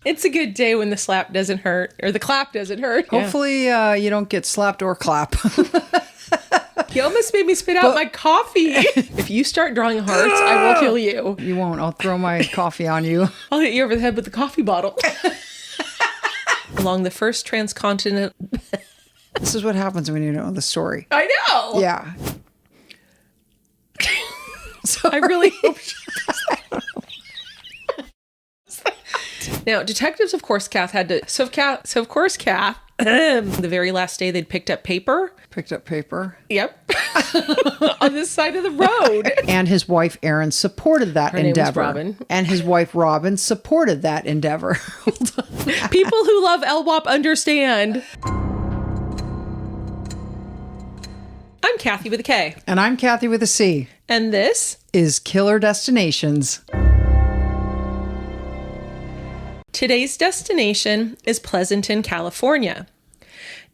It's a good day when the slap doesn't hurt, or the clap doesn't hurt. Hopefully you don't get slapped or clap. You almost made me spit out my coffee. If you start drawing hearts, I will kill you. You won't. I'll throw my coffee on you. I'll hit you over the head with the coffee bottle. Along the first transcontinental... This is what happens when you know the story. I know. Yeah. I really hope Now, detectives, of course, Kath had to... So of course, Kath, the very last day they'd picked up paper. Picked up paper. Yep. On this side of the road. And his wife, Erin, supported that endeavor. Name was Robin. And his wife, Robin, supported that endeavor. People who love LWAP understand. I'm Kathy with a K. And I'm Kathy with a C. And this is Killer Destinations. Today's destination is Pleasanton, California.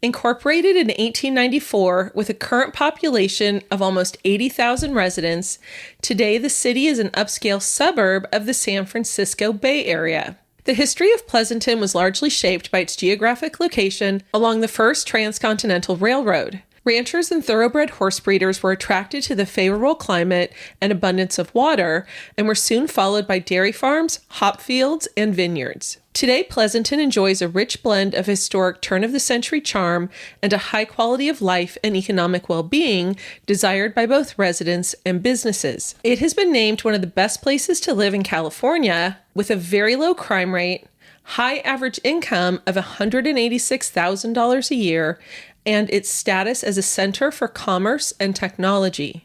Incorporated in 1894 with a current population of almost 80,000 residents, today the city is an upscale suburb of the San Francisco Bay Area. The history of Pleasanton was largely shaped by its geographic location along the first transcontinental railroad. Ranchers and thoroughbred horse breeders were attracted to the favorable climate and abundance of water, and were soon followed by dairy farms, hop fields, and vineyards. Today, Pleasanton enjoys a rich blend of historic turn-of-the-century charm and a high quality of life and economic well-being desired by both residents and businesses. It has been named one of the best places to live in California, with a very low crime rate, high average income of $186,000 a year, and its status as a center for commerce and technology.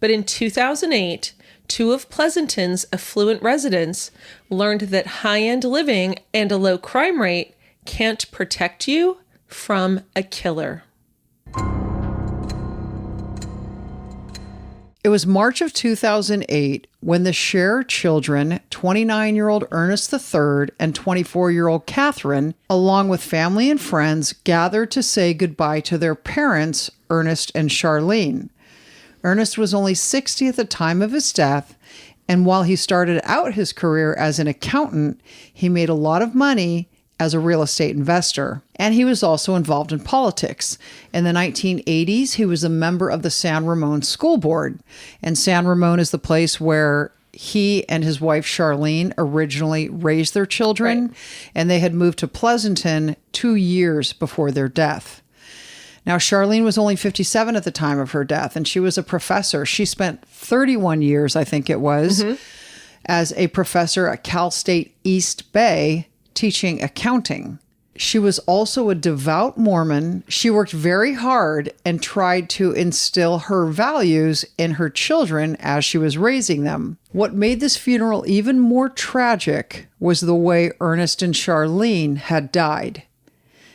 But in 2008, two of Pleasanton's affluent residents learned that high-end living and a low crime rate can't protect you from a killer. It was March of 2008 when the Scherer children, 29-year-old Ernest III and 24-year-old Catherine, along with family and friends, gathered to say goodbye to their parents, Ernest and Charlene. Ernest was only 60 at the time of his death, and while he started out his career as an accountant, he made a lot of money as a real estate investor. And he was also involved in politics. In the 1980s, he was a member of the San Ramon School Board. And San Ramon is the place where he and his wife, Charlene, originally raised their children. Right. And they had moved to Pleasanton 2 years before their death. Now, Charlene was only 57 at the time of her death, and she was a professor. She spent 31 years, I think it was, as a professor at Cal State East Bay, teaching accounting. She was also a devout Mormon. She worked very hard and tried to instill her values in her children as she was raising them. What made this funeral even more tragic was the way Ernest and Charlene had died.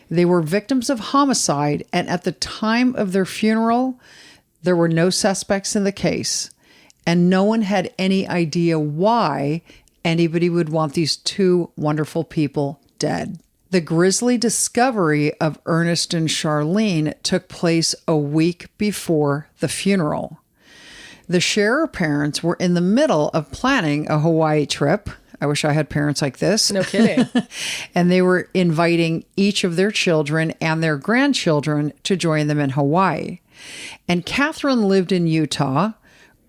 They were victims of homicide, and at the time of their funeral, there were no suspects in the case, and no one had any idea why anybody would want these two wonderful people dead. The grisly discovery of Ernest and Charlene took place a week before the funeral. The Scherer parents were in the middle of planning a Hawaii trip. I wish I had parents like this. No kidding. And they were inviting each of their children and their grandchildren to join them in Hawaii. And Catherine lived in Utah.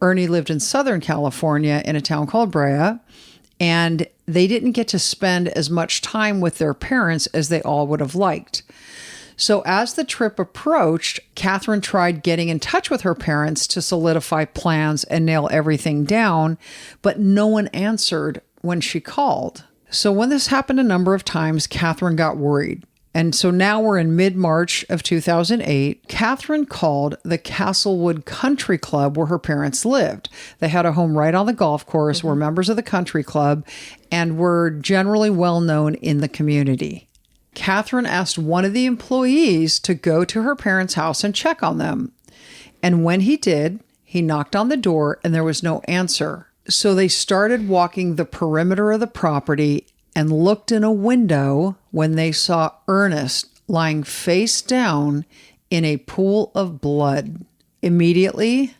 Ernie lived in Southern California in a town called Brea. And they didn't get to spend as much time with their parents as they all would have liked. So as the trip approached, Catherine tried getting in touch with her parents to solidify plans and nail everything down, but no one answered when she called. So when this happened a number of times, Catherine got worried. And so now we're in mid-March of 2008. Catherine called the Castlewood Country Club where her parents lived. They had a home right on the golf course, were members of the country club, and were generally well known in the community. Catherine asked one of the employees to go to her parents' house and check on them. And when he did, he knocked on the door and there was no answer. So they started walking the perimeter of the property and looked in a window when they saw Ernest lying face down in a pool of blood. Immediately,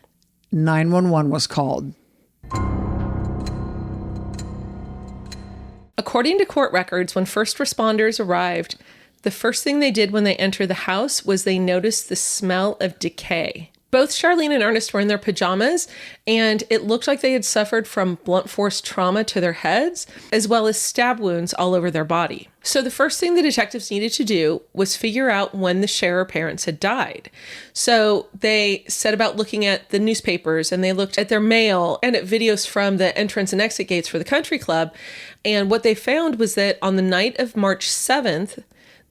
911 was called. According to court records, when first responders arrived, the first thing they did when they entered the house was they noticed the smell of decay. Both Charlene and Ernest were in their pajamas, and it looked like they had suffered from blunt force trauma to their heads, as well as stab wounds all over their body. So the first thing the detectives needed to do was figure out when the Scherer parents had died. So they set about looking at the newspapers, and they looked at their mail and at videos from the entrance and exit gates for the country club. And what they found was that on the night of March 7th,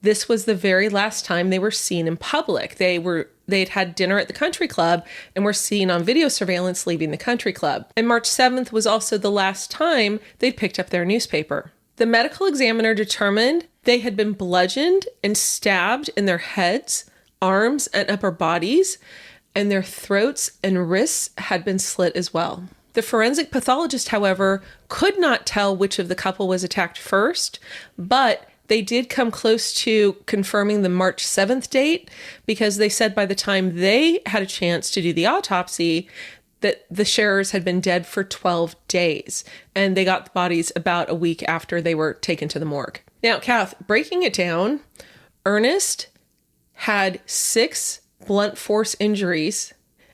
this was the very last time they were seen in public. They'd had dinner at the country club and were seen on video surveillance leaving the country club. And March 7th was also the last time they'd picked up their newspaper. The medical examiner determined they had been bludgeoned and stabbed in their heads, arms, and upper bodies, and their throats and wrists had been slit as well. The forensic pathologist, however, could not tell which of the couple was attacked first, but they did come close to confirming the March 7th date because they said by the time they had a chance to do the autopsy that the Scherers had been dead for 12 days, and they got the bodies about a week after they were taken to the morgue. Now, Kath, breaking it down, Ernest had 6 blunt force injuries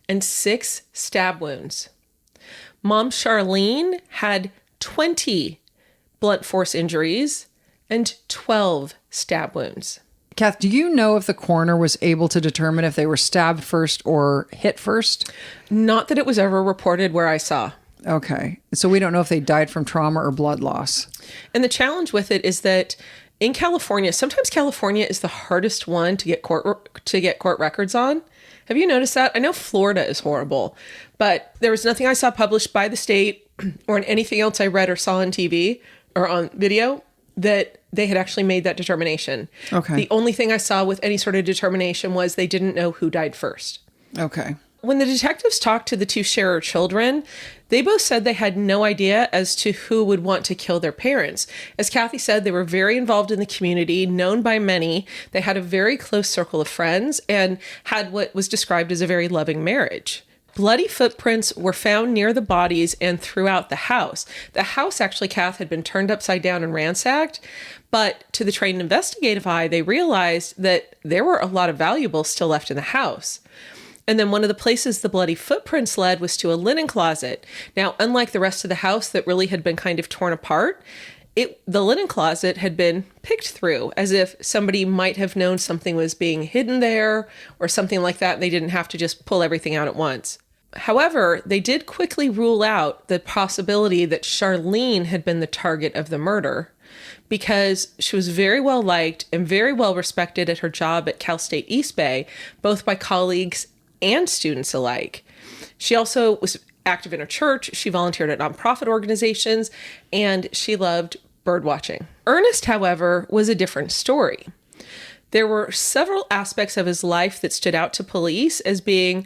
and 6 stab wounds. Mom Charlene had 20 blunt force injuries and 12 stab wounds. Kath, do you know if the coroner was able to determine if they were stabbed first or hit first? Not that it was ever reported where I saw. Okay. So we don't know if they died from trauma or blood loss. And the challenge with it is that in California, sometimes California is the hardest one to get court records on. Have you noticed that? I know Florida is horrible, but there was nothing I saw published by the state or in anything else I read or saw on TV or on video that they had actually made that determination. Okay. The only thing I saw with any sort of determination was they didn't know who died first. Okay. When the detectives talked to the 2 Scherer children, they both said they had no idea as to who would want to kill their parents. As Kathy said, they were very involved in the community, known by many. They had a very close circle of friends and had what was described as a very loving marriage. Bloody footprints were found near the bodies and throughout the house. The house, actually, Kath, had been turned upside down and ransacked, but to the trained investigative eye, they realized that there were a lot of valuables still left in the house. And then one of the places the bloody footprints led was to a linen closet. Now, unlike the rest of the house that really had been kind of torn apart, the linen closet had been picked through as if somebody might have known something was being hidden there or something like that, and they didn't have to just pull everything out at once. However, they did quickly rule out the possibility that Charlene had been the target of the murder because she was very well liked and very well respected at her job at Cal State East Bay, both by colleagues and students alike. She also was active in her church, she volunteered at nonprofit organizations, and she loved bird watching. Ernest, however, was a different story. There were several aspects of his life that stood out to police as being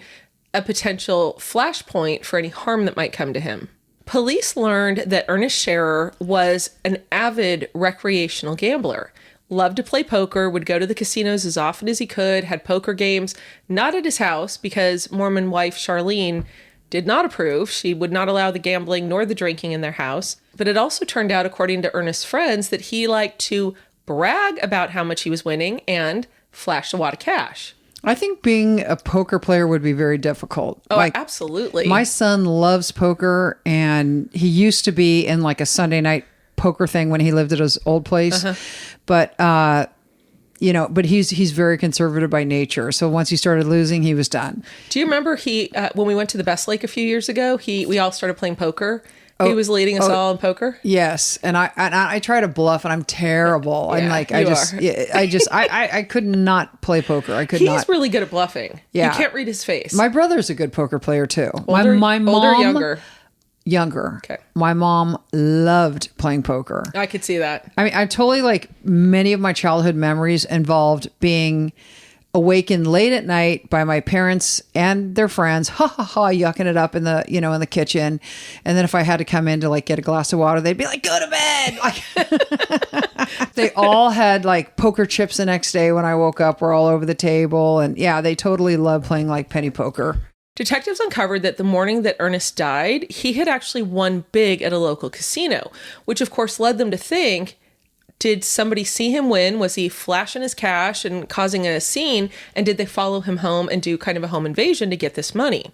a potential flashpoint for any harm that might come to him. Police learned that Ernest Scherer was an avid recreational gambler, loved to play poker, would go to the casinos as often as he could, had poker games, not at his house because Mormon wife Charlene did not approve. She would not allow the gambling nor the drinking in their house. But it also turned out, according to Ernest's friends, that he liked to brag about how much he was winning and flash a wad of cash. I think being a poker player would be very difficult. Oh, absolutely. My son loves poker, and he used to be in like a Sunday night poker thing when he lived at his old place. But, but he's very conservative by nature. So once he started losing, he was done. Do you remember when we went to the Best Lake a few years ago, we all started playing poker? He was leading us all in poker. Yes, and I try to bluff, and I'm terrible. Yeah, I'm like, I could not play poker. I could not. He's really good at bluffing. Yeah, you can't read his face. My brother's a good poker player too. Older, my mom, older, younger. Younger. Okay. My mom loved playing poker. I could see that. I mean, I totally like many of my childhood memories involved being awakened late at night by my parents and their friends, yucking it up in the, in the kitchen. And then if I had to come in to like get a glass of water, they'd be like, go to bed. Like, they all had like poker chips the next day when I woke up, were all over the table. And yeah, they totally love playing like penny poker. Detectives uncovered that the morning that Ernest died, he had actually won big at a local casino, which of course led them to think, did somebody see him win? Was he flashing his cash and causing a scene? And did they follow him home and do kind of a home invasion to get this money?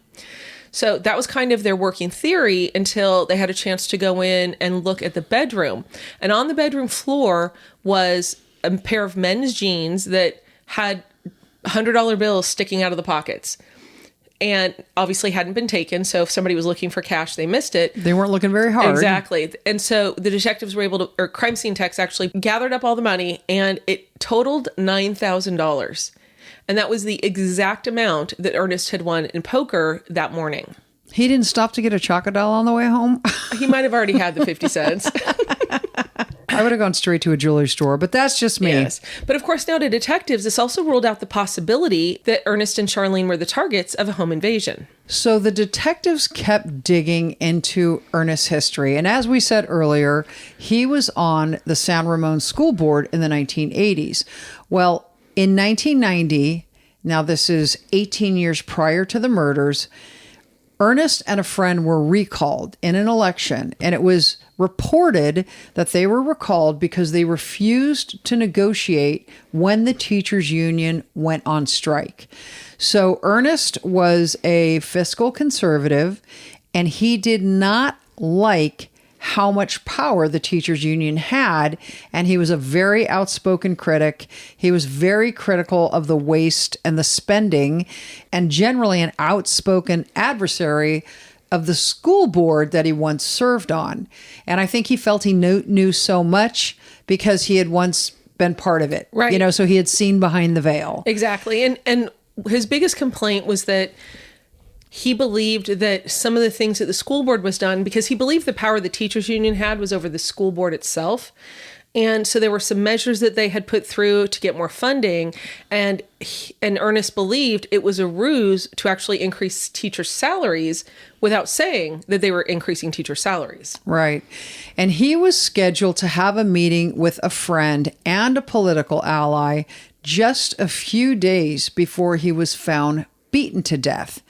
So that was kind of their working theory until they had a chance to go in and look at the bedroom. And on the bedroom floor was a pair of men's jeans that had $100 bills sticking out of the pockets. And obviously hadn't been taken. So if somebody was looking for cash, they missed it. They weren't looking very hard. Exactly. And so the detectives were able to, or crime scene techs actually gathered up all the money, and it totaled $9,000. And that was the exact amount that Ernest had won in poker that morning. He didn't stop to get a Chocodile on the way home? He might have already had the 50 cents. I would have gone straight to a jewelry store, but that's just me. Yes. But of course, now to detectives, this also ruled out the possibility that Ernest and Charlene were the targets of a home invasion. So the detectives kept digging into Ernest's history. And as we said earlier, he was on the San Ramon School Board in the 1980s. Well, in 1990, now this is 18 years prior to the murders, Ernest and a friend were recalled in an election, and it was reported that they were recalled because they refused to negotiate when the teachers' union went on strike. So Ernest was a fiscal conservative, and he did not like how much power the teachers' union had, and he was a very outspoken critic. He was very critical of the waste and the spending, and generally an outspoken adversary of the school board that he once served on. And I think he felt he knew so much because he had once been part of it. Right. You know, so he had seen behind the veil. Exactly. And his biggest complaint was that he believed that some of the things that the school board was done, because he believed the power the teachers union had was over the school board itself. And so there were some measures that they had put through to get more funding. And Ernest believed it was a ruse to actually increase teachers' salaries without saying that they were increasing teacher salaries. Right. And he was scheduled to have a meeting with a friend and a political ally just a few days before he was found beaten to death.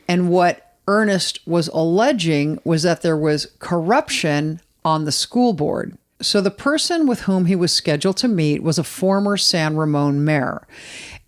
And what Ernest was alleging was that there was corruption on the school board. So the person with whom he was scheduled to meet was a former San Ramon mayor.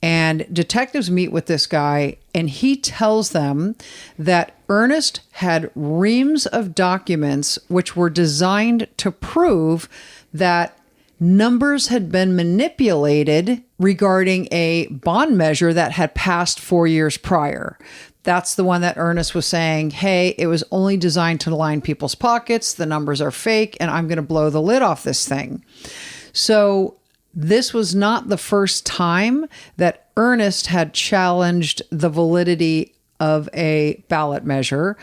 And detectives meet with this guy, and he tells them that Ernest had reams of documents which were designed to prove that numbers had been manipulated regarding a bond measure that had passed 4 years prior. That's the one that Ernest was saying, hey, it was only designed to line people's pockets. The numbers are fake, and I'm going to blow the lid off this thing. So this was not the first time that Ernest had challenged the validity of a ballot measure.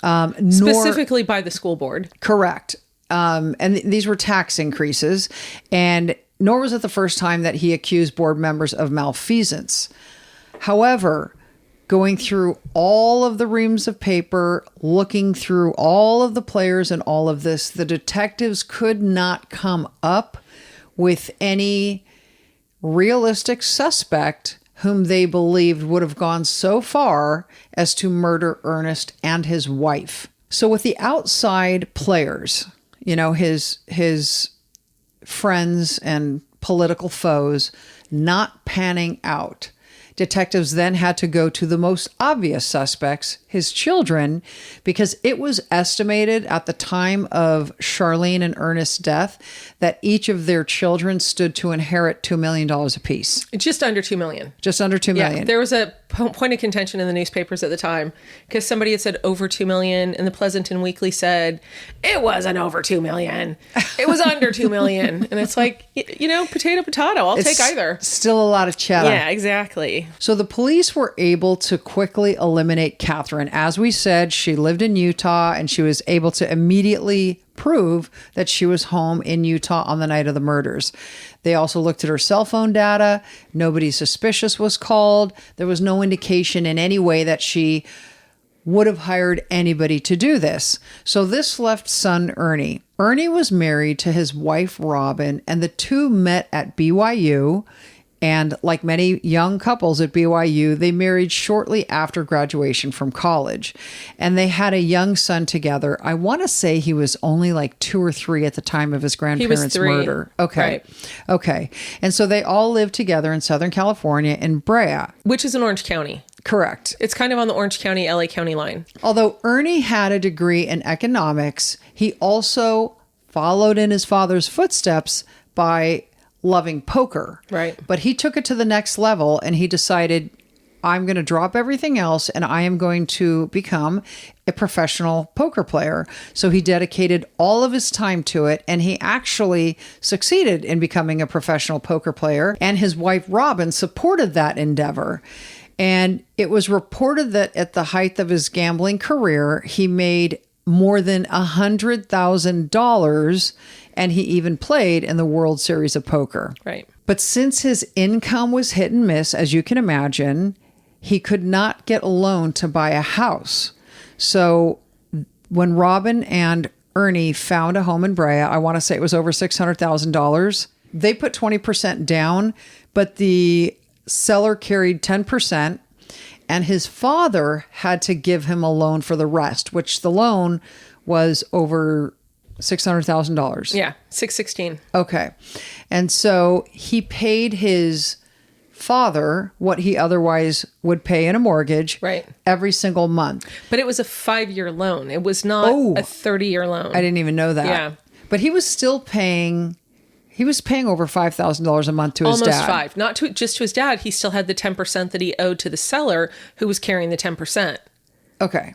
Specifically by the school board. Correct. And these were tax increases. And nor was it the first time that he accused board members of malfeasance. However, going through all of the reams of paper, looking through all of the players and all of this, the detectives could not come up with any realistic suspect whom they believed would have gone so far as to murder Ernest and his wife. So with the outside players, you know, his friends and political foes not panning out, detectives then had to go to the most obvious suspects, his children, because it was estimated at the time of Charlene and Ernest's death that each of their children stood to inherit $2 million apiece. Just under $2 million. Just under $2 million. Yeah, there was a point of contention in the newspapers at the time because somebody had said over $2 million, and the Pleasanton Weekly said it wasn't over $2 million. It was under $2 million. And it's like, you know, potato. I'll take either. Still a lot of chatter. Yeah, exactly. So the police were able to quickly eliminate Catherine. As we said, she lived in Utah, and she was able to immediately prove that she was home in Utah on the night of the murders. They also looked at her cell phone data. Nobody suspicious was called. There was no indication in any way that she would have hired anybody to do this. So this left son Ernie. Ernie was married to his wife Robin, and the two met at BYU. And like many young couples at BYU, they married shortly after graduation from college. And they had a young son together. I want to say he was only like 2 or 3 at the time of his grandparents' 3. murder. Okay. Right. Okay. And so they all lived together in Southern California in Brea. Which is in Orange County. Correct. It's kind of on the Orange County, LA County line. Although Ernie had a degree in economics, he also followed in his father's footsteps by loving poker. Right. But he took it to the next level and he decided, I'm going to drop everything else and I am going to become a professional poker player. So he dedicated all of his time to it and he actually succeeded in becoming a professional poker player. And his wife, Robin, supported that endeavor. And it was reported that at the height of his gambling career, he made more than $100,000 and he even played in the World Series of Poker. Right. But since his income was hit and miss, as you can imagine, he could not get a loan to buy a house. So when Robin and Ernie found a home in Brea, I want to say it was over $600,000, they put 20% down, but the seller carried 10%, and his father had to give him a loan for the rest, which the loan was over $600,000. Yeah, 616. Okay. And so he paid his father what he otherwise would pay in a mortgage Right. every single month. But it was a 5-year loan. It was not a 30-year loan. I didn't even know that. Yeah. But he was still paying... He was paying over $5,000 a month to his dad. Almost 5. Not just to his dad. He still had the 10% that he owed to the seller who was carrying the 10%. Okay.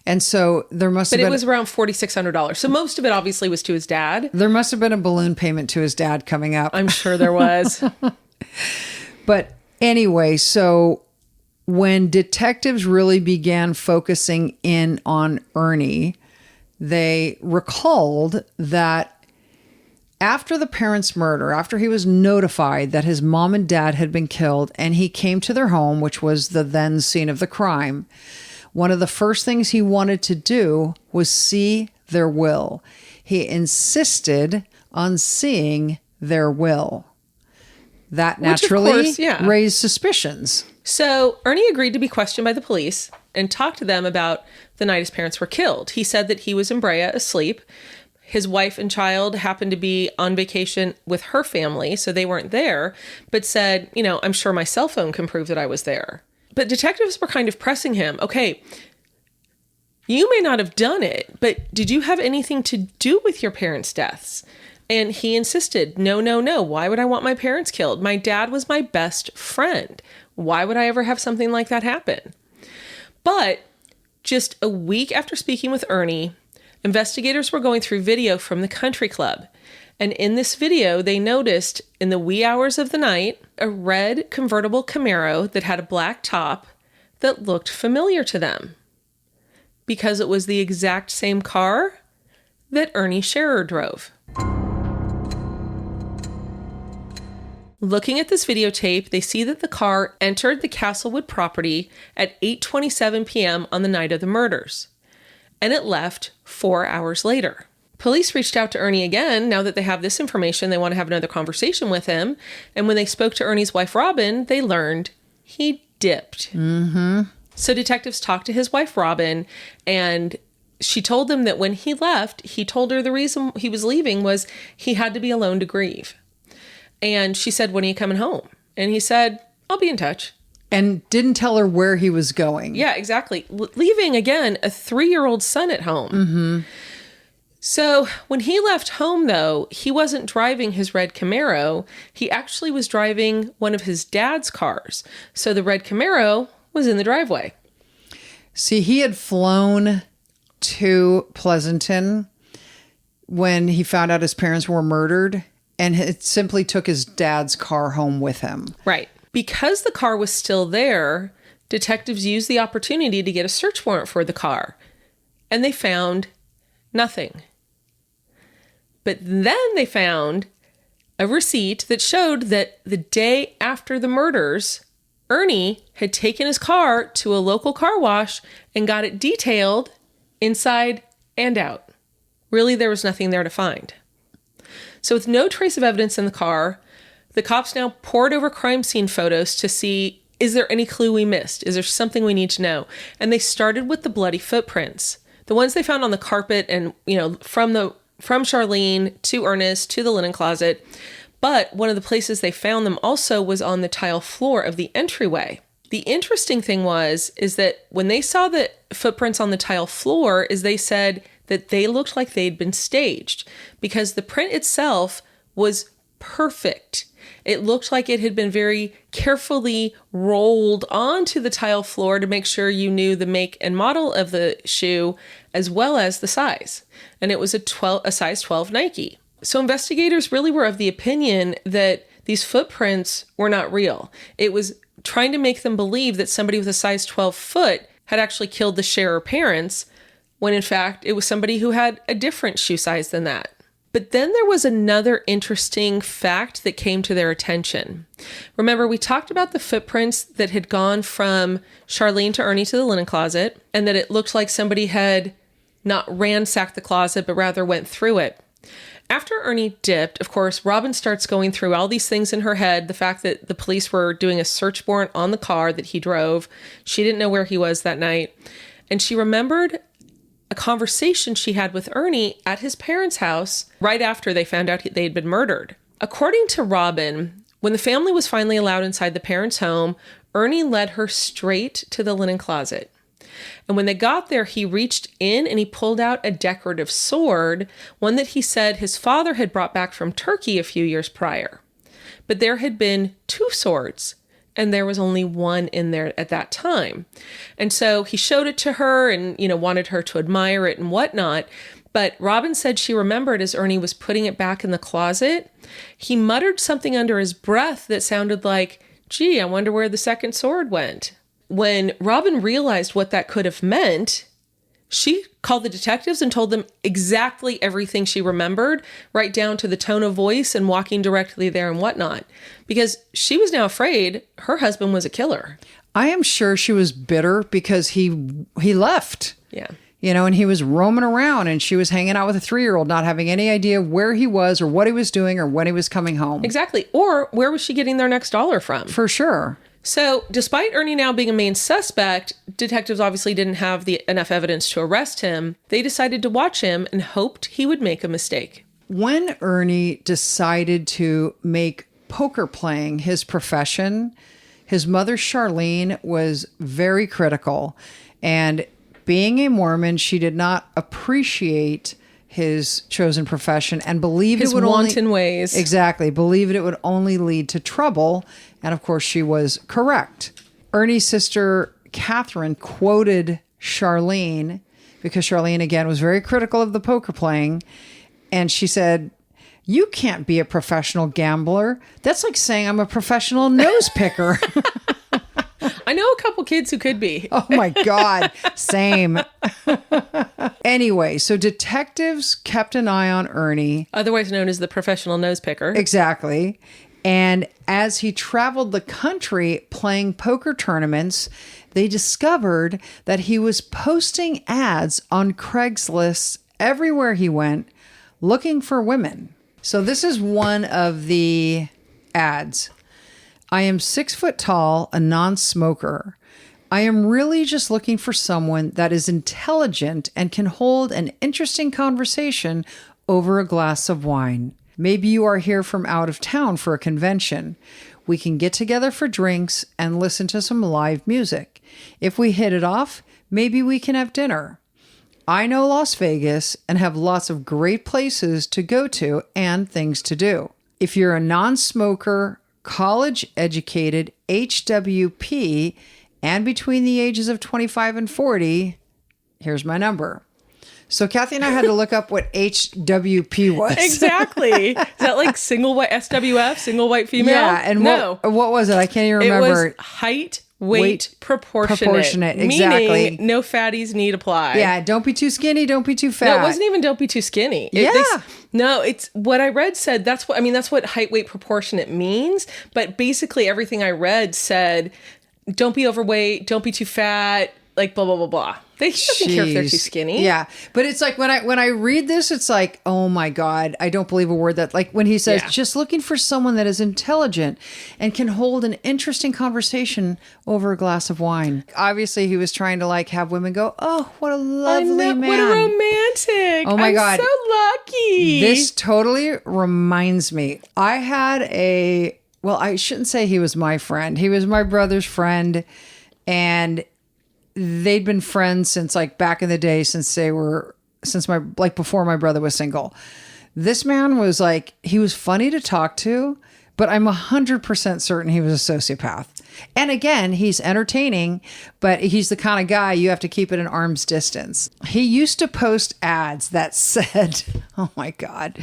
And so there must have But been... it was around $4,600. So most of it obviously was to his dad. There must have been a balloon payment to his dad coming up. I'm sure there was. But anyway, so when detectives really began focusing in on Ernie, they recalled that after the parents' murder, after he was notified that his mom and dad had been killed and he came to their home, which was the then scene of the crime, one of the first things he wanted to do was see their will. He insisted on seeing their will. That naturally course, yeah. raised suspicions. So Ernie agreed to be questioned by the police and talk to them about the night his parents were killed. He said that he was in Brea asleep. His wife and child happened to be on vacation with her family, so they weren't there, but said, I'm sure my cell phone can prove that I was there. But detectives were kind of pressing him. Okay, you may not have done it, but did you have anything to do with your parents' deaths? And he insisted, no. Why would I want my parents killed? My dad was my best friend. Why would I ever have something like that happen? But just a week after speaking with Ernie, investigators were going through video from the country club. And in this video, they noticed in the wee hours of the night, a red convertible Camaro that had a black top that looked familiar to them. Because it was the exact same car that Ernie Scherer drove. Looking at this videotape, they see that the car entered the Castlewood property at 8:27 p.m. on the night of the murders. And it left 4 hours later. Police reached out to Ernie again. Now that they have this information, they want to have another conversation with him. And when they spoke to Ernie's wife, Robin, they learned he dipped. Mm-hmm. So detectives talked to his wife, Robin, and she told them that when he left, he told her the reason he was leaving was he had to be alone to grieve. And she said, when are you coming home? And he said, I'll be in touch. And didn't tell her where he was going. Yeah, exactly. Leaving, again, a 3-year-old son at home. Mm-hmm. So when he left home, though, he wasn't driving his red Camaro. He actually was driving one of his dad's cars. So the red Camaro was in the driveway. See, he had flown to Pleasanton when he found out his parents were murdered, and it simply took his dad's car home with him. Right. Because the car was still there, detectives used the opportunity to get a search warrant for the car. And they found nothing. But then they found a receipt that showed that the day after the murders, Ernie had taken his car to a local car wash and got it detailed inside and out. Really, there was nothing there to find. So with no trace of evidence in the car, The cops now pored over crime scene photos to see, is there any clue we missed? Is there something we need to know? And they started with the bloody footprints. The ones they found on the carpet and, from Charlene to Ernest to the linen closet. But one of the places they found them also was on the tile floor of the entryway. The interesting thing is that when they saw the footprints on the tile floor, is they said that they looked like they'd been staged because the print itself was perfect. It looked like it had been very carefully rolled onto the tile floor to make sure you knew the make and model of the shoe as well as the size. And it was a size 12 Nike. So investigators really were of the opinion that these footprints were not real. It was trying to make them believe that somebody with a size 12 foot had actually killed the Scherer parents, when in fact it was somebody who had a different shoe size than that. But then there was another interesting fact that came to their attention. Remember, we talked about the footprints that had gone from Charlene to Ernie to the linen closet, and that it looked like somebody had not ransacked the closet, but rather went through it. After Ernie dipped, of course, Robin starts going through all these things in her head. The fact that the police were doing a search warrant on the car that he drove. She didn't know where he was that night. And she remembered a conversation she had with Ernie at his parents' house right after they found out they'd been murdered. According to Robin, when the family was finally allowed inside the parents' home, Ernie led her straight to the linen closet. And when they got there, he reached in and he pulled out a decorative sword, one that he said his father had brought back from Turkey a few years prior. But there had been 2 swords, and there was only one in there at that time. And so he showed it to her and, wanted her to admire it and whatnot. But Robin said she remembered as Ernie was putting it back in the closet, he muttered something under his breath that sounded like, gee, I wonder where the second sword went. When Robin realized what that could have meant, she called the detectives and told them exactly everything she remembered, right down to the tone of voice and walking directly there and whatnot, because she was now afraid her husband was a killer. I am sure she was bitter because he left. Yeah. And he was roaming around and she was hanging out with a 3-year-old, not having any idea where he was or what he was doing or when he was coming home. Exactly. Or where was she getting their next dollar from? For sure. So despite Ernie now being a main suspect, detectives obviously didn't have enough evidence to arrest him. They decided to watch him and hoped he would make a mistake. When Ernie decided to make poker playing his profession, his mother, Charlene, was very critical. And being a Mormon, she did not appreciate his chosen profession and believed his it would wanton ways. Exactly. Believed it would only lead to trouble. And of course, she was correct. Ernie's sister, Catherine, quoted Charlene because Charlene, again, was very critical of the poker playing. And she said, "You can't be a professional gambler. That's like saying I'm a professional nose picker." I know a couple kids who could be. Oh my God. Same. Anyway, so detectives kept an eye on Ernie. Otherwise known as the professional nose picker. Exactly. And as he traveled the country playing poker tournaments, they discovered that he was posting ads on Craigslist everywhere he went, looking for women. So this is one of the ads. "I am 6 foot tall, a non-smoker. I am really just looking for someone that is intelligent and can hold an interesting conversation over a glass of wine. Maybe you are here from out of town for a convention. We can get together for drinks and listen to some live music. If we hit it off, maybe we can have dinner. I know Las Vegas and have lots of great places to go to and things to do. If you're a non-smoker, college-educated, HWP, and between the ages of 25 and 40, here's my number." So Kathy and I had to look up what HWP was. Exactly. Is that like single white SWF, single white female? Yeah. And no. what was it? I can't even remember. It was height, weight, proportionate. Exactly. Meaning no fatties need apply. Yeah. Don't be too skinny. Don't be too fat. No, it wasn't even don't be too skinny. It's what I read said that's what height, weight, proportionate means. But basically everything I read said, don't be overweight, don't be too fat, like blah, blah, blah, blah. They doesn't care if they're too Jeez. skinny. Yeah. But it's like when I read this, it's like, oh my God, I don't believe a word that, like when he says, Yeah. just looking for someone that is intelligent and can hold an interesting conversation over a glass of wine. Obviously, he was trying to like have women go, oh, what a I lovely know, man. what a romantic. Oh my I'm God. so lucky. This totally reminds me. I had I shouldn't say he was my friend. He was my brother's friend. And they'd been friends since like back in the day, before my brother was single. This man was like, he was funny to talk to, but I'm 100% certain he was a sociopath. And again, he's entertaining, but he's the kind of guy you have to keep at an arm's distance. He used to post ads that said, oh my God,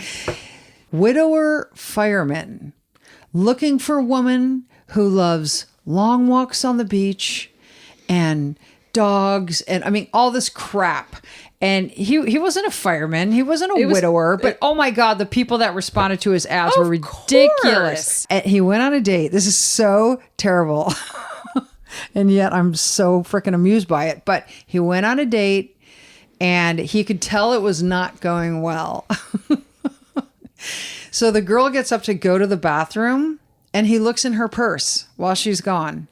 widower fireman looking for a woman who loves long walks on the beach and dogs and I mean all this crap. And he wasn't a fireman, he wasn't a widower, but oh my God, the people that responded to his ads were ridiculous. Course. And he went on a date. This is so terrible. And yet I'm so freaking amused by it. But he went on a date and he could tell it was not going well. So the girl gets up to go to the bathroom and he looks in her purse while she's gone.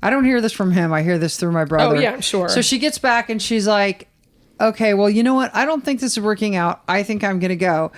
I don't hear this from him. I hear this through my brother. Oh, yeah, I'm sure. So she gets back and she's like, okay, well, you know what? I don't think this is working out. I think I'm going to go.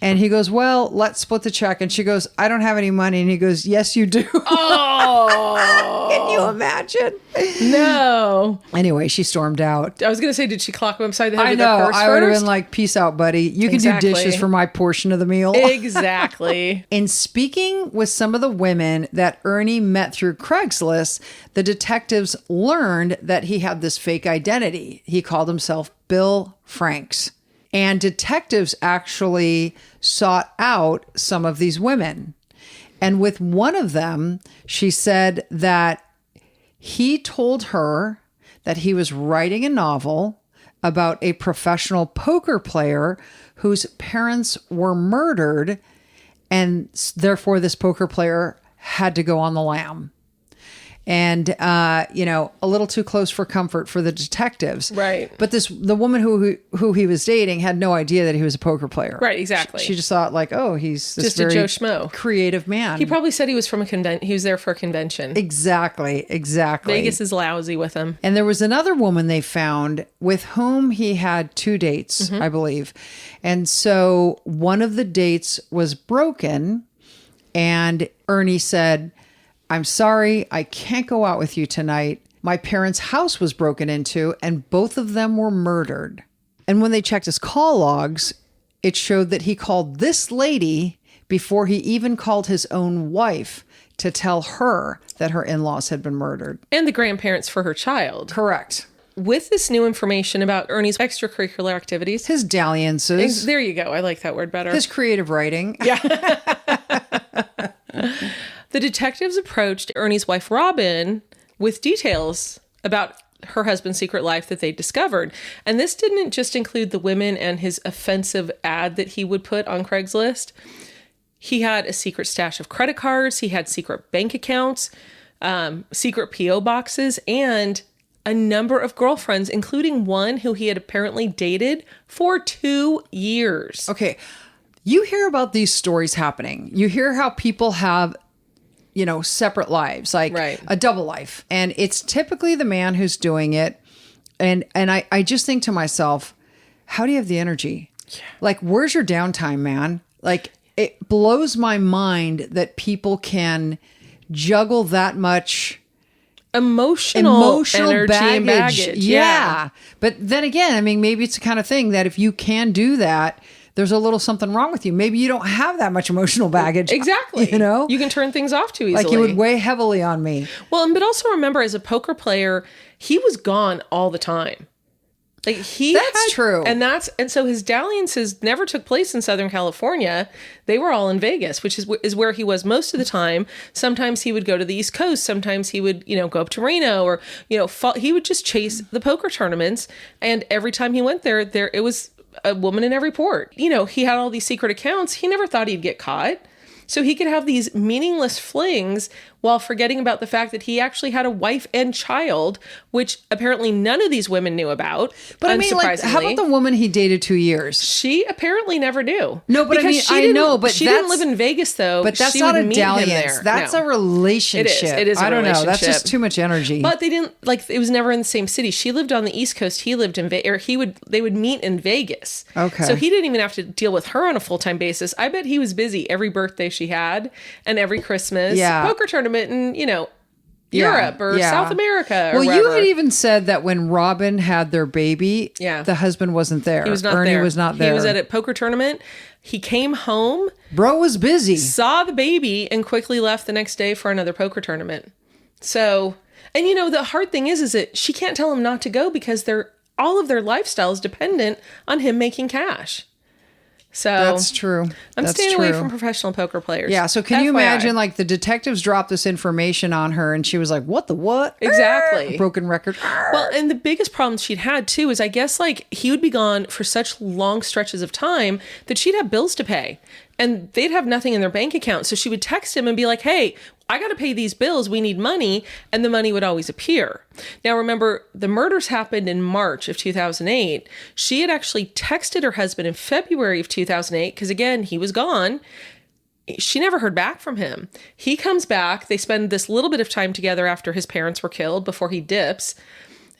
And he goes, well, let's split the check. And she goes, I don't have any money. And he goes, yes, you do. Oh. Can you imagine? No. Anyway, she stormed out. I was going to say, did she clock him upside the head I with know. her purse I would have first? been like, peace out, buddy. You can Exactly. do dishes for my portion of the meal. Exactly. In speaking with some of the women that Ernie met through Craigslist, the detectives learned that he had this fake identity. He called himself Bill Franks. And detectives actually sought out some of these women. And with one of them, she said that he told her that he was writing a novel about a professional poker player whose parents were murdered, and therefore this poker player had to go on the lam. And, a little too close for comfort for the detectives. Right. But the woman who he was dating had no idea that he was a poker player. Right, exactly. She just thought like, oh, he's this Just a very Joe Schmo. creative man. He probably said he was from a convention. He was there for a convention. Exactly. Vegas is lousy with him. And there was another woman they found with whom he had 2 dates, I believe. And so one of the dates was broken, and Ernie said, I'm sorry, I can't go out with you tonight. My parents' house was broken into and both of them were murdered. And when they checked his call logs, it showed that he called this lady before he even called his own wife to tell her that her in-laws had been murdered. And the grandparents for her child. Correct. With this new information about Ernie's extracurricular activities. His dalliances. There you go. I like that word better. His creative writing. The detectives approached Ernie's wife, Robin, with details about her husband's secret life that they discovered. And this didn't just include the women and his offensive ad that he would put on Craigslist. He had a secret stash of credit cards. He had secret bank accounts, secret P.O. boxes, and a number of girlfriends, including one who he had apparently dated for 2 years. Okay. You hear about these stories happening. You hear how people have, separate lives, like a double life. And it's typically the man who's doing it. And I just think to myself, how do you have the energy? Yeah. Like, where's your downtime, man? Like, it blows my mind that people can juggle that much emotional energy and baggage. Yeah. But then again, I mean, maybe it's the kind of thing that if you can do that, there's a little something wrong with you. Maybe you don't have that much emotional baggage. Exactly. You can turn things off too easily. Like, it would weigh heavily on me. Well, but also remember, as a poker player, he was gone all the time. Like That's true. And so his dalliances never took place in Southern California. They were all in Vegas, which is where he was most of the time. Sometimes he would go to the East Coast. Sometimes he would, go up to Reno, or, he would just chase the poker tournaments. And every time he went there it was a woman in every port. He had all these secret accounts. He never thought he'd get caught. So he could have these meaningless flings while forgetting about the fact that he actually had a wife and child, which apparently none of these women knew about. But I mean, like, how about the woman he dated 2 years? She apparently never knew. No, but because I know, but she didn't live in Vegas though. But that's not a dalliance. That's a relationship. It is a I don't relationship. know. That's just too much energy. But they didn't, like, it was never in the same city. She lived on the East Coast. He lived in they would meet in Vegas. Okay. So he didn't even have to deal with her on a full-time basis. I bet he was busy every birthday she had and every Christmas poker tournament in, Europe or South America or wherever. You had even said that when Robin had their baby, the husband wasn't there. He was not Ernie there. was not there. He was at a poker tournament. He came home. Bro was busy. Saw the baby and quickly left the next day for another poker tournament. So, and the hard thing is that she can't tell him not to go because all of their lifestyle is dependent on him making cash. So that's true. I'm staying away from professional poker players. Yeah. So can you imagine, like, the detectives dropped this information on her and she was like, what the what? Exactly. Broken record. Well, and the biggest problem she'd had too is, I guess, like, he would be gone for such long stretches of time that she'd have bills to pay and they'd have nothing in their bank account. So she would text him and be like, hey, I got to pay these bills. We need money. And the money would always appear. Now, remember, the murders happened in March of 2008. She had actually texted her husband in February of 2008 because, again, he was gone. She never heard back from him. He comes back. They spend this little bit of time together after his parents were killed before he dips.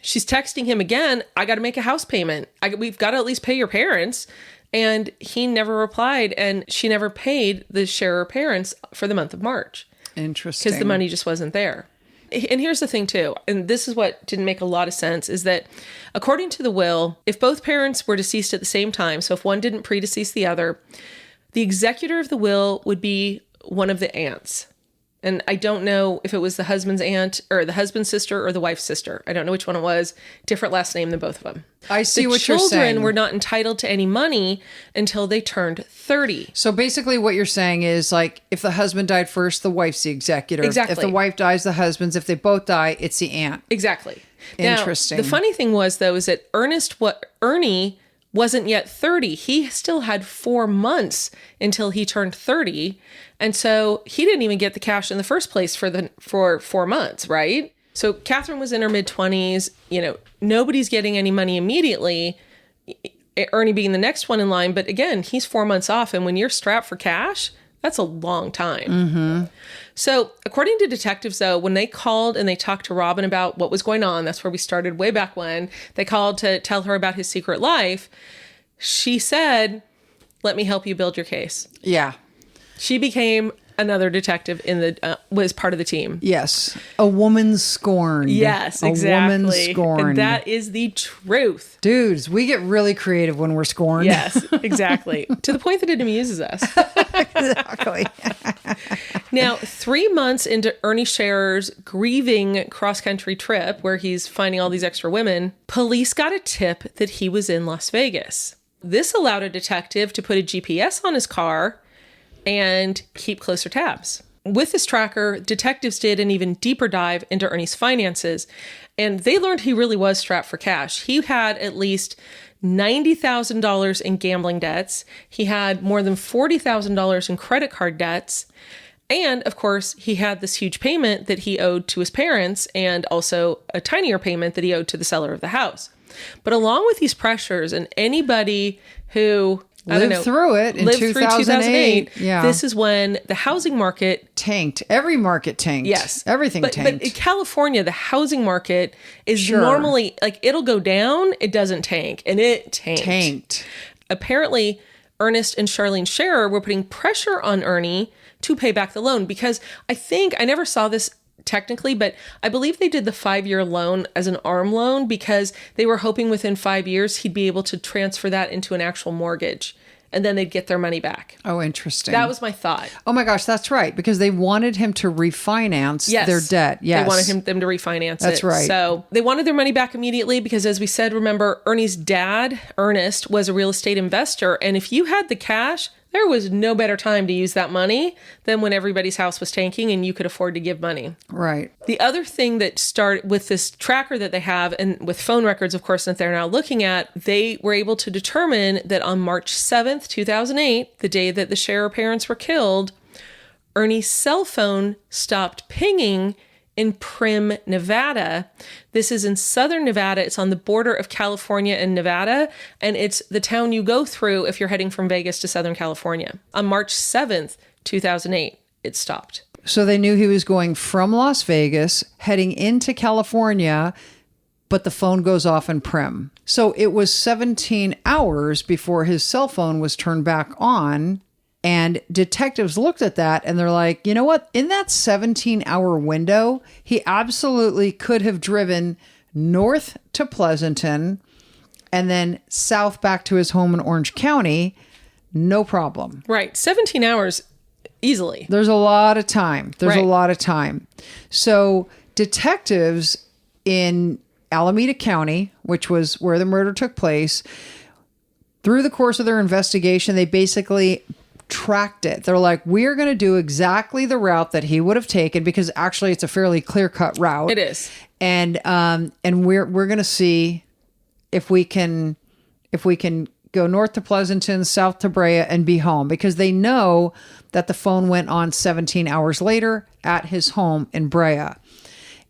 She's texting him again. I got to make a house payment. We've got to at least pay your parents. And he never replied. And she never paid the Scherer parents for the month of March. Interesting. Because the money just wasn't there. And here's the thing too, and this is what didn't make a lot of sense, is that according to the will, if both parents were deceased at the same time, so if one didn't predecease the other, the executor of the will would be one of the aunts. And I don't know if it was the husband's aunt or the husband's sister or the wife's sister. I don't know which one it was. Different last name than both of them. I see what you're saying. The children were not entitled to any money until they turned 30. So basically what you're saying is, like, if the husband died first, the wife's the executor. Exactly. If the wife dies, the husband's. If they both die, it's the aunt. Exactly. Interesting. Now, the funny thing was, though, is that Ernie wasn't yet 30. He still had 4 months until he turned 30. And so he didn't even get the cash in the first place for 4 months, right? So Catherine was in her mid-20s. Nobody's getting any money immediately, Ernie being the next one in line. But again, he's 4 months off. And when you're strapped for cash, that's a long time. Mm-hmm. So according to detectives, though, when they called and they talked to Robin about what was going on, that's where we started way back when, they called to tell her about his secret life. She said, let me help you build your case. Yeah. She became another detective was part of the team. Yes. A woman scorned. Yes, exactly. A woman scorned. And that is the truth. Dudes, we get really creative when we're scorned. Yes, exactly. To the point that it amuses us. Exactly. Now, 3 months into Ernie Scherer's grieving cross-country trip, where he's finding all these extra women, police got a tip that he was in Las Vegas. This allowed a detective to put a GPS on his car and keep closer tabs. With this tracker, detectives did an even deeper dive into Ernie's finances, and they learned he really was strapped for cash. He had at least $90,000 in gambling debts. He had more than $40,000 in credit card debts. And of course, he had this huge payment that he owed to his parents and also a tinier payment that he owed to the seller of the house. But along with these pressures, and anybody who lived through it in 2008. Yeah. This is when the housing market tanked. Every market tanked. Yes. Everything tanked. But in California, the housing market is normally, like, it'll go down, it doesn't tank. And it tanked. Apparently, Ernest and Charlene Scherer were putting pressure on Ernie to pay back the loan because I never saw this technically, but I believe they did the 5-year loan as an arm loan because they were hoping within 5 years he'd be able to transfer that into an actual mortgage and then they'd get their money back. Oh, interesting. That was my thought. Oh my gosh, that's right. Because they wanted him to refinance their debt. Yes. They wanted them to refinance it. That's right. So they wanted their money back immediately because, as we said, remember, Ernie's dad, Ernest, was a real estate investor. And if you had the cash, there was no better time to use that money than when everybody's house was tanking and you could afford to give money. Right. The other thing that started with this tracker that they have, and with phone records, of course, that they're now looking at, they were able to determine that on March 7th, 2008, the day that the Scherer parents were killed, Ernie's cell phone stopped pinging in Primm, Nevada. This is in southern Nevada. It's on the border of California and Nevada, and it's the town you go through if you're heading from Vegas to Southern California. On March 7th, 2008, it stopped. So they knew he was going from Las Vegas, heading into California, but the phone goes off in Primm. So it was 17 hours before his cell phone was turned back on. And detectives looked at that and they're like, you know what? In that 17-hour window, he absolutely could have driven north to Pleasanton and then south back to his home in Orange County. No problem. Right. 17 hours easily. There's a lot of time. There's a lot of time. So detectives in Alameda County, which was where the murder took place, through the course of their investigation, they basically tracked it. They're like, we're going to do exactly the route that he would have taken, because actually it's a fairly clear-cut route. It is. And we're going to see if we can go north to Pleasanton, south to Brea, and be home, because they know that the phone went on 17 hours later at his home in Brea.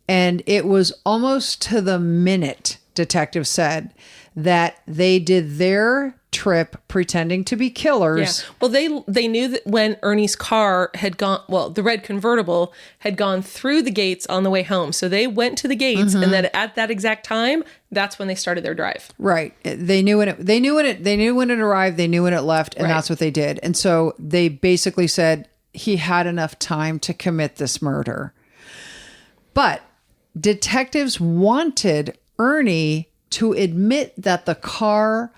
And it was almost to the minute, detectives said, that they did their trip pretending to be killers. Yeah. Well, they knew that when Ernie's car had gone, well, the red convertible had gone through the gates on the way home. So they went to the gates, and then at that exact time, that's when they started their drive. Right. They knew when it arrived, they knew when it left, and that's what they did. And so they basically said he had enough time to commit this murder. But detectives wanted Ernie to admit that the car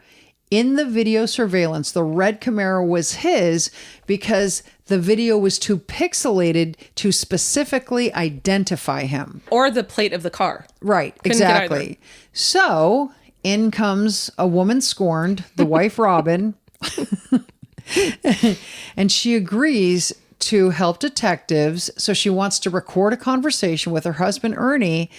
in the video surveillance, the red Camaro, was his, because the video was too pixelated to specifically identify him. Or the plate of the car. Right, exactly. So in comes a woman scorned, the wife Robin, and she agrees to help detectives. So she wants to record a conversation with her husband, Ernie,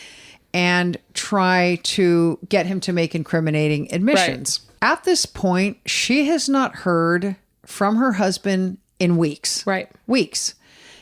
and try to get him to make incriminating admissions. Right. At this point, she has not heard from her husband in weeks. Right. Weeks.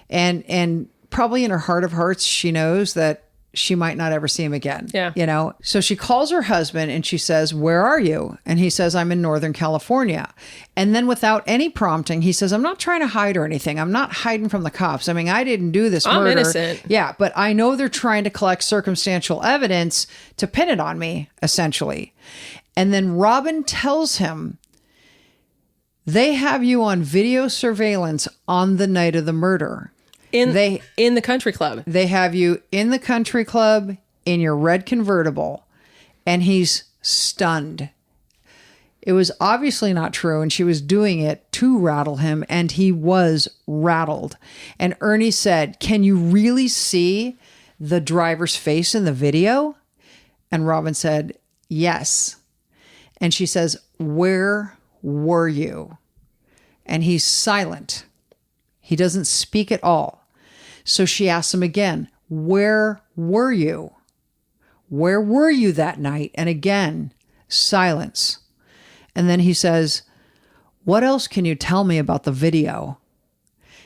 And probably in her heart of hearts, she knows that she might not ever see him again. Yeah. You know? So she calls her husband and she says, "Where are you?" And he says, "I'm in Northern California." And then without any prompting, he says, "I'm not trying to hide or anything. I'm not hiding from the cops. I mean, I didn't do this murder. I'm innocent." Yeah, but I know they're trying to collect circumstantial evidence to pin it on me, essentially. And then Robin tells him, they have you on video surveillance on the night of the murder. In the country club. They have you in the country club in your red convertible. And he's stunned. It was obviously not true, and she was doing it to rattle him, and he was rattled. And Ernie said, "Can you really see the driver's face in the video?" And Robin said, "Yes." And she says, "Where were you?" And he's silent. He doesn't speak at all. So she asks him again, "Where were you? Where were you that night?" And again, silence. And then he says, "What else can you tell me about the video?"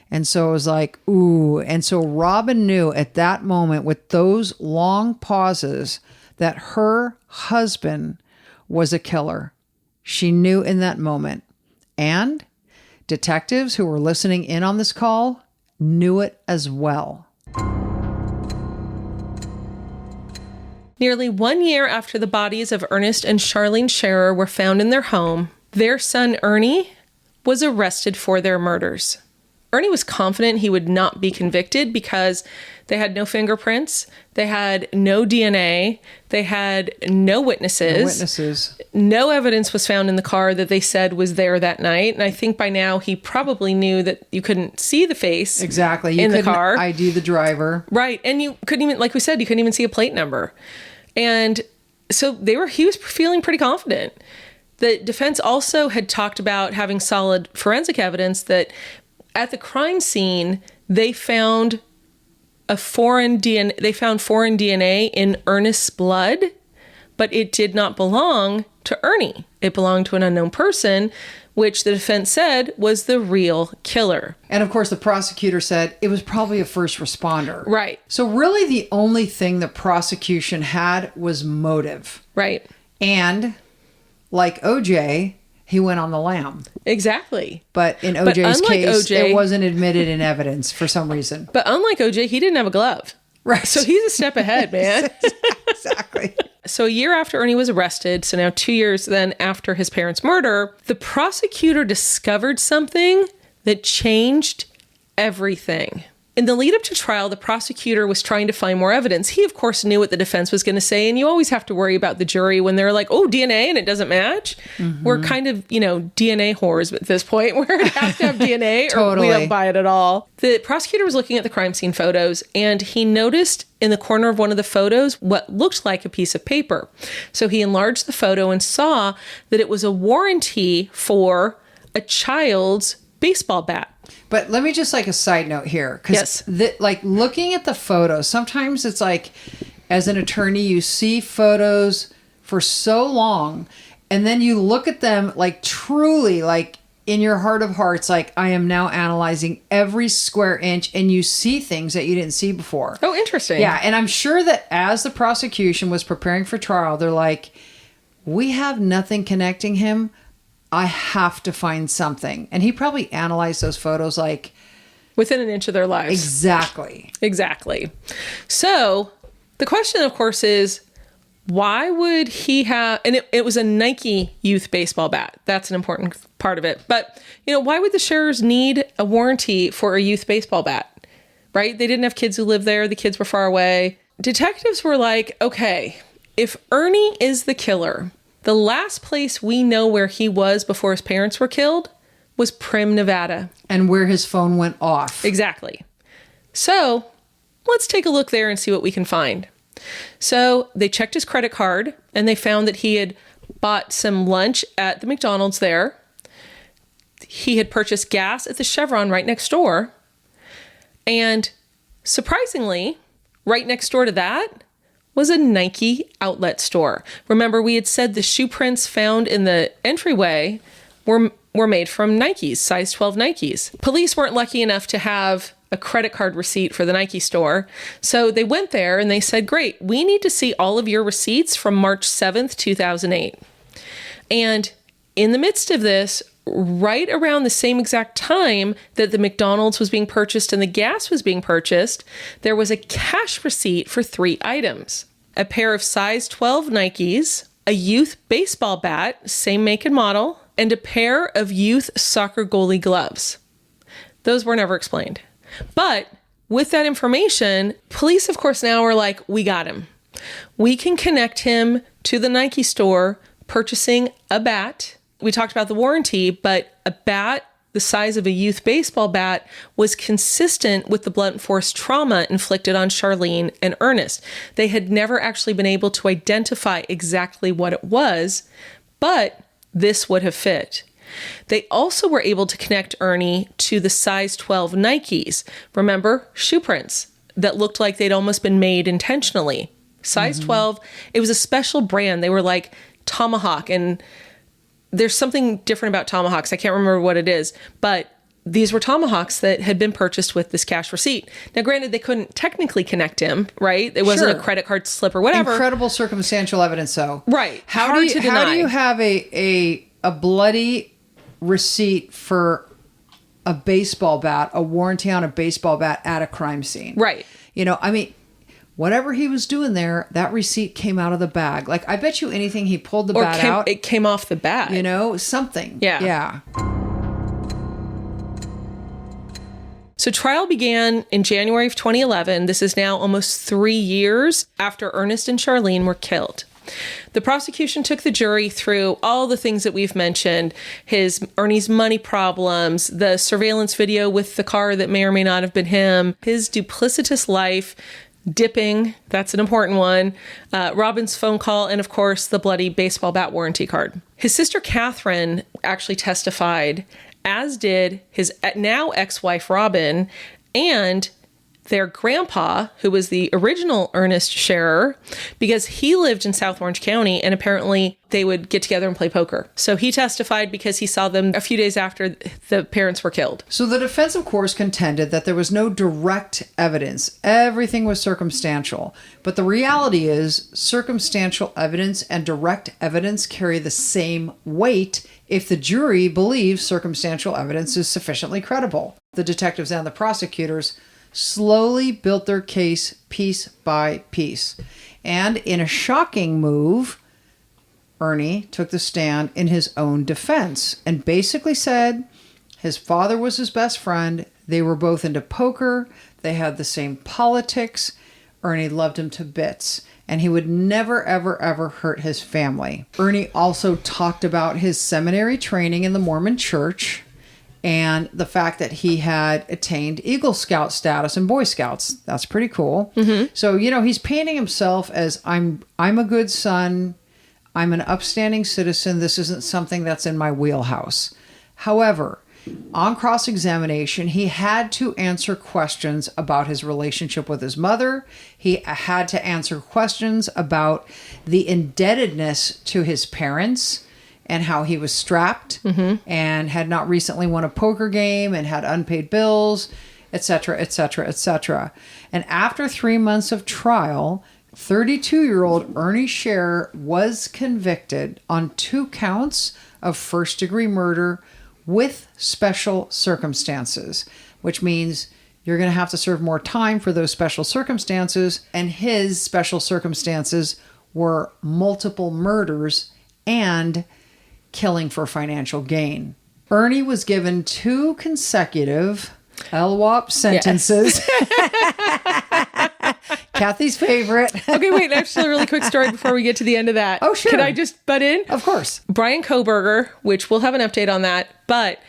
And so it was like, ooh. And so Robin knew at that moment, with those long pauses, that her husband was a killer. She knew in that moment. And detectives who were listening in on this call knew it as well. Nearly 1 year after the bodies of Ernest and Charlene Scherer were found in their home, their son Ernie was arrested for their murders. Ernie was confident he would not be convicted because they had no fingerprints, they had no DNA, they had no witnesses. No evidence was found in the car that they said was there that night. And I think by now he probably knew that you couldn't see the face. Exactly. You in the couldn't car. ID the driver. Right. And you couldn't even, like we said, you couldn't even see a plate number. And so he was feeling pretty confident. The defense also had talked about having solid forensic evidence that at the crime scene, they found foreign DNA in Ernest's blood, but it did not belong to Ernie. It belonged to an unknown person, which the defense said was the real killer. And of course, the prosecutor said it was probably a first responder. Right. So really the only thing the prosecution had was motive. Right. And like OJ, he went on the lam. Exactly. But in OJ's case, OJ, it wasn't admitted in evidence for some reason. But unlike OJ, he didn't have a glove. Right. So he's a step ahead, man. Exactly. So a year after Ernie was arrested, so now 2 years then after his parents' murder, the prosecutor discovered something that changed everything. In the lead up to trial, the prosecutor was trying to find more evidence. He, of course, knew what the defense was going to say. And you always have to worry about the jury when they're like, oh, DNA and it doesn't match. Mm-hmm. We're kind of, DNA whores at this point where it has to have DNA Totally. or we don't buy it at all. The prosecutor was looking at the crime scene photos and he noticed in the corner of one of the photos what looked like a piece of paper. So he enlarged the photo and saw that it was a warranty for a child's baseball bat. But let me just like a side note here. Yes. Like looking at the photos, sometimes it's like, as an attorney, you see photos for so long and then you look at them like truly like in your heart of hearts, like I am now analyzing every square inch and you see things that you didn't see before. Oh, interesting. Yeah. And I'm sure that as the prosecution was preparing for trial, they're like, we have nothing connecting him. I have to find something. And he probably analyzed those photos like within an inch of their lives. Exactly. So the question, of course, is why would he have, and it was a Nike youth baseball bat. That's an important part of it. But, why would the Scherers need a warranty for a youth baseball bat? Right? They didn't have kids who lived there. The kids were far away. Detectives were like, okay, if Ernie is the killer, the last place we know where he was before his parents were killed was Primm, Nevada. And where his phone went off. Exactly. So let's take a look there and see what we can find. So they checked his credit card and they found that he had bought some lunch at the McDonald's there. He had purchased gas at the Chevron right next door. And surprisingly, right next door to that was a Nike outlet store. Remember, we had said the shoe prints found in the entryway were made from Nikes, size 12 Nikes. Police weren't lucky enough to have a credit card receipt for the Nike store. So they went there and they said, great, we need to see all of your receipts from March 7th, 2008. And in the midst of this, right around the same exact time that the McDonald's was being purchased and the gas was being purchased, there was a cash receipt for 3 items. A pair of size 12 Nikes, a youth baseball bat, same make and model, and a pair of youth soccer goalie gloves. Those were never explained. But with that information, police, of course, now are like, we got him. We can connect him to the Nike store purchasing a bat. We talked about the warranty, but a bat the size of a youth baseball bat was consistent with the blunt force trauma inflicted on Charlene and Ernest. They had never actually been able to identify exactly what it was, but this would have fit. They also were able to connect Ernie to the size 12 Nikes. Remember, shoe prints that looked like they'd almost been made intentionally. Size 12, it was a special brand. They were like Tomahawk, and there's something different about Tomahawks. I can't remember what it is, but these were Tomahawks that had been purchased with this cash receipt. Now, granted, they couldn't technically connect him, right? It wasn't a credit card slip or whatever. Incredible circumstantial evidence, though. Right. How do you have a bloody receipt for a baseball bat, a warranty on a baseball bat at a crime scene? Right. Whatever he was doing there, that receipt came out of the bag. Like, I bet you anything he pulled the bat out. It came off the bat. Something. Yeah. So trial began in January of 2011. This is now almost 3 years after Ernest and Charlene were killed. The prosecution took the jury through all the things that we've mentioned, Ernie's money problems, the surveillance video with the car that may or may not have been him, his duplicitous life, dipping, that's an important one, Robin's phone call, and of course, the bloody baseball bat warranty card. His sister Catherine actually testified, as did his now ex-wife Robin, and their grandpa, who was the original Ernest Scherer, because he lived in South Orange County and apparently they would get together and play poker. So he testified because he saw them a few days after the parents were killed. So the defense, of course, contended that there was no direct evidence. Everything was circumstantial. But the reality is circumstantial evidence and direct evidence carry the same weight if the jury believes circumstantial evidence is sufficiently credible. The detectives and the prosecutors slowly built their case piece by piece. And in a shocking move, Ernie took the stand in his own defense and basically said his father was his best friend. They were both into poker. They had the same politics. Ernie loved him to bits, and he would never, ever, ever hurt his family. Ernie also talked about his seminary training in the Mormon Church and the fact that he had attained Eagle Scout status in Boy Scouts. That's pretty cool. Mm-hmm. So, he's painting himself as I'm a good son. I'm an upstanding citizen. This isn't something that's in my wheelhouse. However, on cross-examination, he had to answer questions about his relationship with his mother. He had to answer questions about the indebtedness to his parents and how he was strapped and had not recently won a poker game and had unpaid bills, etc., etc., etc. And after 3 months of trial, 32-year-old Ernie Scherer was convicted on 2 counts of first-degree murder with special circumstances, which means you're going to have to serve more time for those special circumstances, and his special circumstances were multiple murders and killing for financial gain. Ernie was given 2 consecutive LWOP sentences. Yes. Kathy's favorite. Okay, wait, actually, a really quick story before we get to the end of that. Oh, sure. Can I just butt in? Of course. Brian Koberger, which we'll have an update on that, but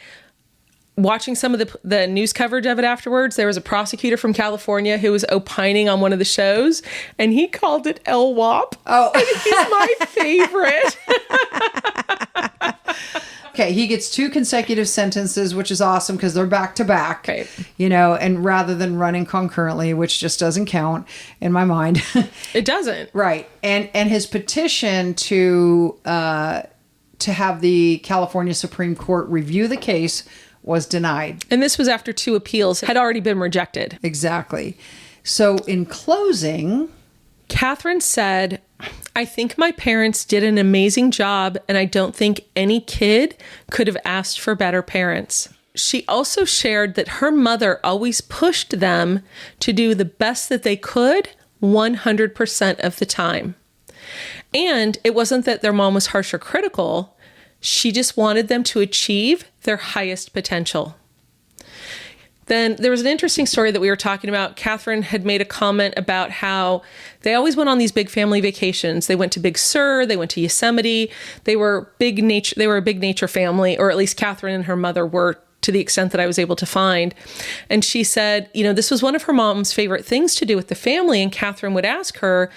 watching some of the news coverage of it afterwards, there was a prosecutor from California who was opining on one of the shows, and he called it LWOP. Oh. And he's my favorite. Okay, he gets 2 consecutive sentences, which is awesome because they're back to back. Right. And rather than running concurrently, which just doesn't count in my mind. It doesn't. Right. And his petition to have the California Supreme Court review the case was denied. And this was after 2 appeals had already been rejected. Exactly. So in closing, Catherine said, I think my parents did an amazing job, and I don't think any kid could have asked for better parents. She also shared that her mother always pushed them to do the best that they could 100% of the time. And it wasn't that their mom was harsh or critical. She just wanted them to achieve their highest potential. Then there was an interesting story that we were talking about. Catherine had made a comment about how they always went on these big family vacations. They went to Big Sur, they went to Yosemite. They were a big nature family, or at least Catherine and her mother were, to the extent that I was able to find. And she said, this was one of her mom's favorite things to do with the family. And Catherine would ask her,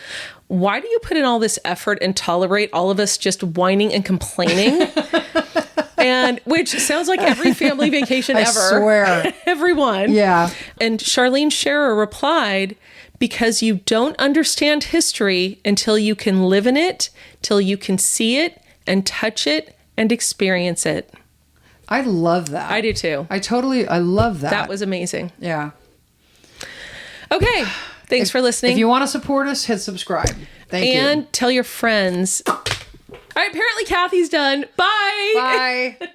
why do you put in all this effort and tolerate all of us just whining and complaining? And which sounds like every family vacation ever. I swear. Everyone. Yeah. And Charlene Scherer replied, because you don't understand history until you can live in it, till you can see it and touch it and experience it. I love that. I do too. I love that. That was amazing. Yeah. Okay. Thanks for listening. If you want to support us, hit subscribe. Thank you. And tell your friends. All right, apparently Kathy's done. Bye. Bye.